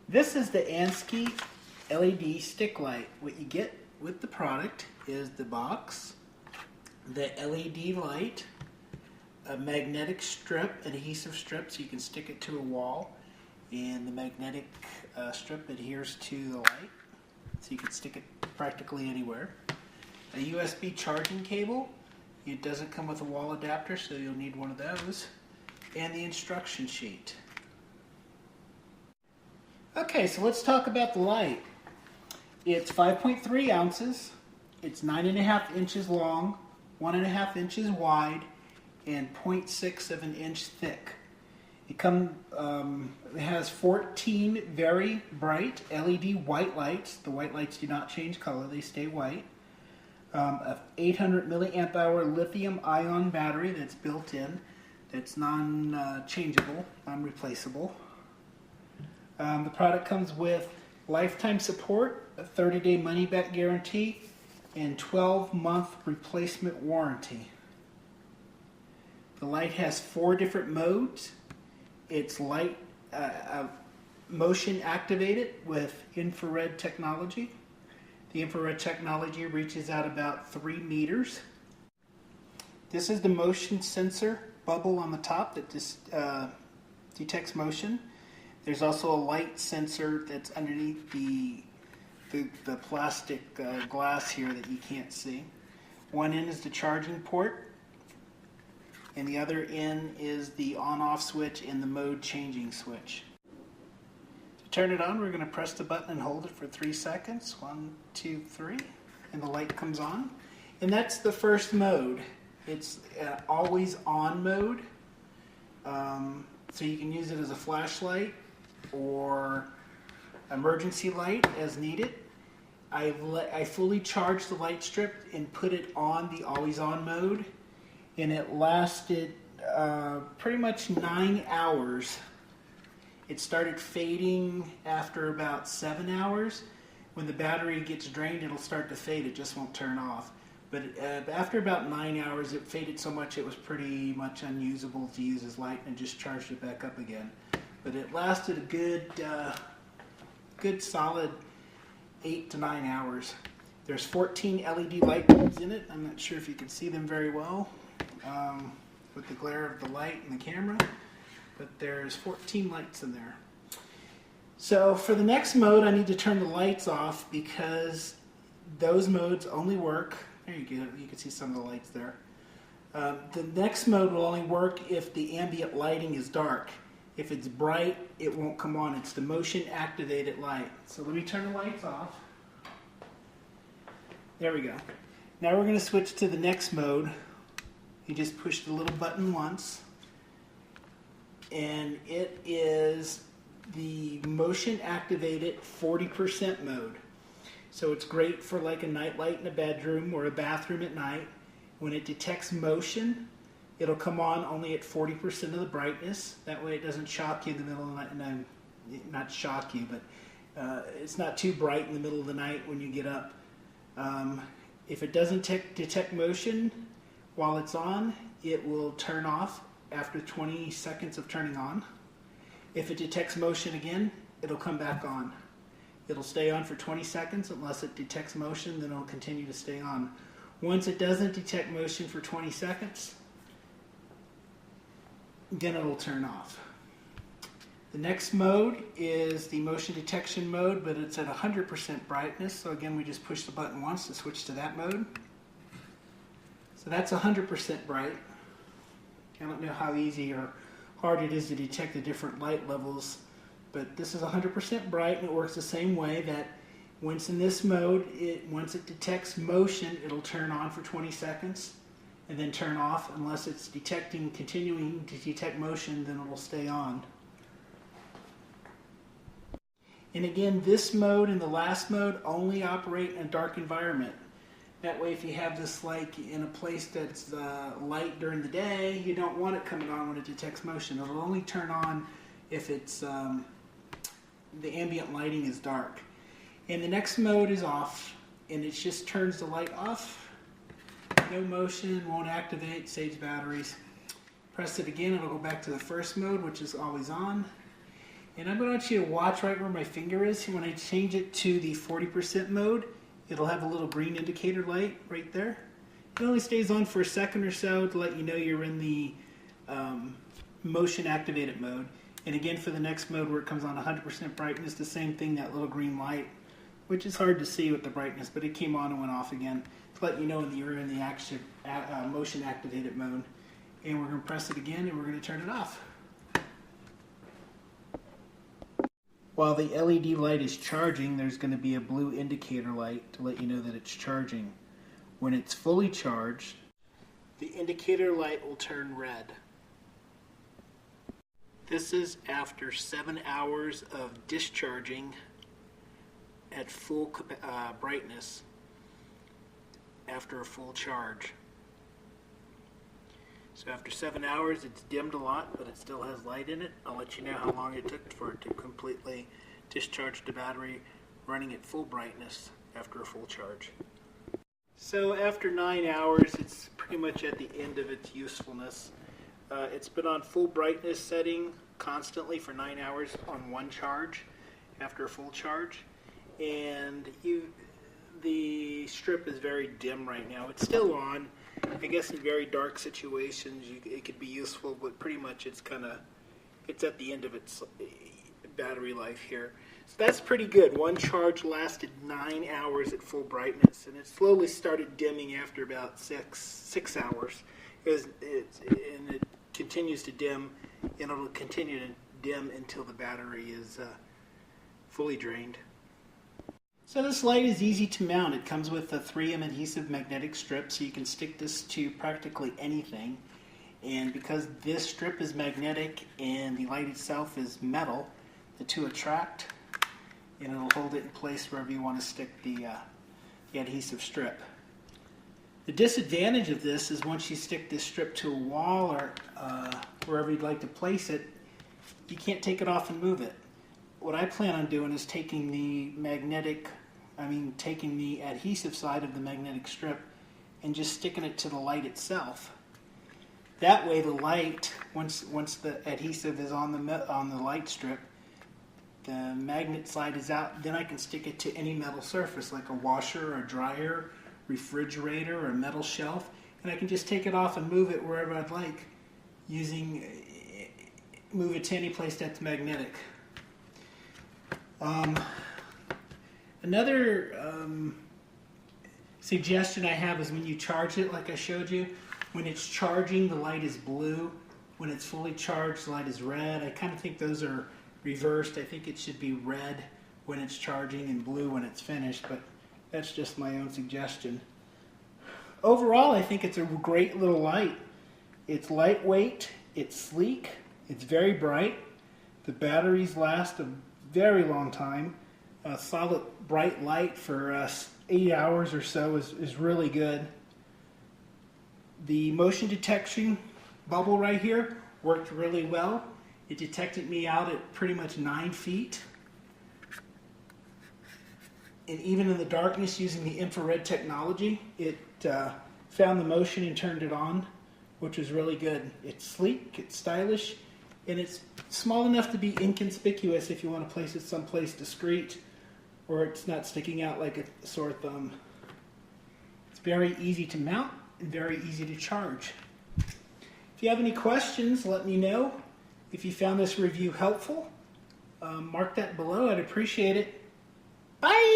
This is the Ansche LED stick light. What you get with the product is the box, the LED light, a magnetic strip, adhesive strip so you can stick it to a wall, and the magnetic strip adheres to the light so you can stick it practically anywhere. A USB charging cable. It doesn't come with a wall adapter, so you'll need one of those, and the instruction sheet. Okay, so let's talk about the light. It's 5.3 ounces, it's 9.5 inches long, 1.5 inches wide, and 0.6 of an inch thick. It has 14 very bright LED white lights. The white lights do not change color, they stay white. A 800 milliamp hour lithium ion battery that's built in, that's non-changeable, non-replaceable. The product comes with lifetime support, a 30-day money-back guarantee, and 12-month replacement warranty. The light has 4 different modes. It's light motion activated with infrared technology. The infrared technology reaches out about 3 meters. This is the motion sensor bubble on the top that just detects motion. There's also a light sensor that's underneath the plastic glass here that you can't see. One end is the charging port, and the other end is the on-off switch and the mode changing switch. To turn it on, we're going to press the button and hold it for 3 seconds. 1, 2, 3, and the light comes on. And that's the first mode. It's always on mode, so you can use it as a flashlight or emergency light as needed. I fully charged the light strip and put it on the always on mode, and it lasted pretty much 9 hours. It started fading after about 7 hours. When the battery gets drained, it'll start to fade, it just won't turn off. But after about 9 hours, it faded so much it was pretty much unusable to use as light, and just charged it back up again. But it lasted a good solid 8 to 9 hours. There's 14 LED light bulbs in it. I'm not sure if you can see them very well with the glare of the light and the camera, but there's 14 lights in there. So for the next mode, I need to turn the lights off because those modes only work. There you go. You can see some of the lights there. The next mode will only work if the ambient lighting is dark. If it's bright, it won't come on. It's the motion activated light. So let me turn the lights off. There we go. Now we're going to switch to the next mode. You just push the little button once, and it is the motion activated 40% mode. So it's great for like a night light in a bedroom or a bathroom at night. When it detects motion, it'll come on only at 40% of the brightness. That way it doesn't shock you in the middle of the night. No, not shock you, but it's not too bright in the middle of the night when you get up. If it doesn't detect motion while it's on, it will turn off after 20 seconds of turning on. If it detects motion again, it'll come back on. It'll stay on for 20 seconds unless it detects motion, then it'll continue to stay on. Once it doesn't detect motion for 20 seconds, then it'll turn off. The next mode is the motion detection mode, but it's at 100% brightness. So again, we just push the button once to switch to that mode. So that's 100% bright. I don't know how easy or hard it is to detect the different light levels, but this is 100% bright, and it works the same way that once in this mode, once it detects motion, it'll turn on for 20 seconds and then turn off. Unless it's continuing to detect motion, then it'll stay on. And again, this mode and the last mode only operate in a dark environment. That way, if you have this like in a place that's light during the day, you don't want it coming on when it detects motion. It'll only turn on if it's the ambient lighting is dark. And the next mode is off, and it just turns the light off. No motion, won't activate, saves batteries. Press it again, it'll go back to the first mode, which is always on. And I'm going to want you to watch right where my finger is. When I change it to the 40% mode, it'll have a little green indicator light right there. It only stays on for a second or so to let you know you're in the motion activated mode. And again, for the next mode where it comes on 100% brightness, the same thing, that little green light, which is hard to see with the brightness, but it came on and went off again to let you know you're in the motion activated mode. And we're going to press it again and we're going to turn it off. While the LED light is charging, there's going to be a blue indicator light to let you know that it's charging. When it's fully charged, the indicator light will turn red. This is after 7 hours of discharging at full brightness after a full charge. So after 7 hours, it's dimmed a lot, but it still has light in it. I'll let you know how long it took for it to completely discharge the battery running at full brightness after a full charge. So after 9 hours, it's pretty much at the end of its usefulness. It's been on full brightness setting constantly for 9 hours on one charge after a full charge. And the strip is very dim right now. It's still on. I guess in very dark situations it could be useful, but pretty much it's at the end of its battery life here. So that's pretty good. One charge lasted 9 hours at full brightness, and it slowly started dimming after about six hours. And it continues to dim, and it'll continue to dim until the battery is fully drained. So this light is easy to mount. It comes with a 3M adhesive magnetic strip, so you can stick this to practically anything. And because this strip is magnetic and the light itself is metal, the two attract, and it'll hold it in place wherever you want to stick the adhesive strip. The disadvantage of this is once you stick this strip to a wall or wherever you'd like to place it, you can't take it off and move it. What I plan on doing is taking the adhesive side of the magnetic strip and just sticking it to the light itself. That way the light, once the adhesive is on the light strip, the magnet side is out, then I can stick it to any metal surface like a washer or a dryer, refrigerator or a metal shelf, and I can just take it off and move it wherever I'd like, move it to any place that's magnetic. Another suggestion I have is when you charge it, like I showed you, when it's charging, the light is blue. When it's fully charged, the light is red. I kind of think those are reversed. I think it should be red when it's charging and blue when it's finished, but that's just my own suggestion. Overall, I think it's a great little light. It's lightweight, it's sleek, it's very bright. The batteries last a very long time. A solid bright light for 8 hours or so is really good. The motion detection bubble right here worked really well. It detected me out at pretty much 9 feet. And even in the darkness, using the infrared technology, it found the motion and turned it on, which was really good. It's sleek, it's stylish, and it's small enough to be inconspicuous if you want to place it someplace discreet, or it's not sticking out like a sore thumb. It's very easy to mount and very easy to charge. If you have any questions, let me know. If you found this review helpful, mark that below. I'd appreciate it. Bye!